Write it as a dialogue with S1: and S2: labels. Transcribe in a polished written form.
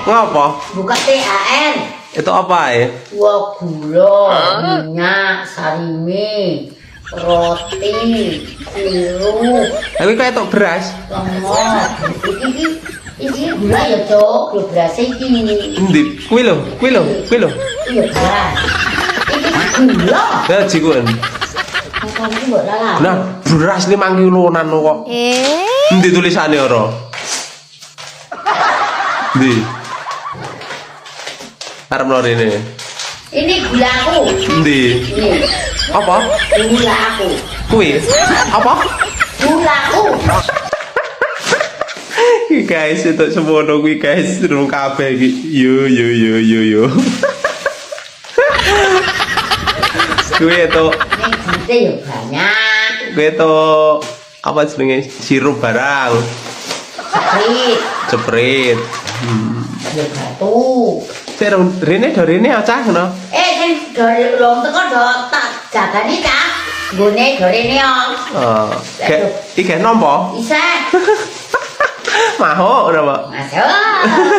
S1: Ngapa?
S2: Buka THR.
S1: Itu apa ya?
S2: Gula, minyak, sarimi, roti, sirup,
S1: Tapi kayak itu beras.
S2: lemon. Iki gula ya, Cok. Gula beras iki.
S1: Endi? Kuwi lho.
S2: Iya, beras. Iki gula.
S1: Ya jikuan.
S2: Kamu iki mbok lalah.
S1: Nah, beras 5 kilonan kok. Endi tulisane ora? Endi? Arep lho rene.
S2: Ini gulaku.
S1: Endi?
S2: Ini
S1: Apa?
S2: gulaku.
S1: Kuwi. Apa?
S2: Gulaku.
S1: Iki guys, itu semono kuwi guys, rung kabeh iki. Yo. Kuwi itu
S2: Ini duitnya ya banyak.
S1: kuwi itu apa jenenge sirup barang.
S2: Seprit.
S1: Ceprit.
S2: Ya batu.
S1: Sik rene do rene acah ngono.
S2: Kan dari long teko do tak jagani ta. Gune dorene yo.
S1: Oh, iki nompo?
S2: Isa.
S1: Maho ora, Pak?
S2: Masuk.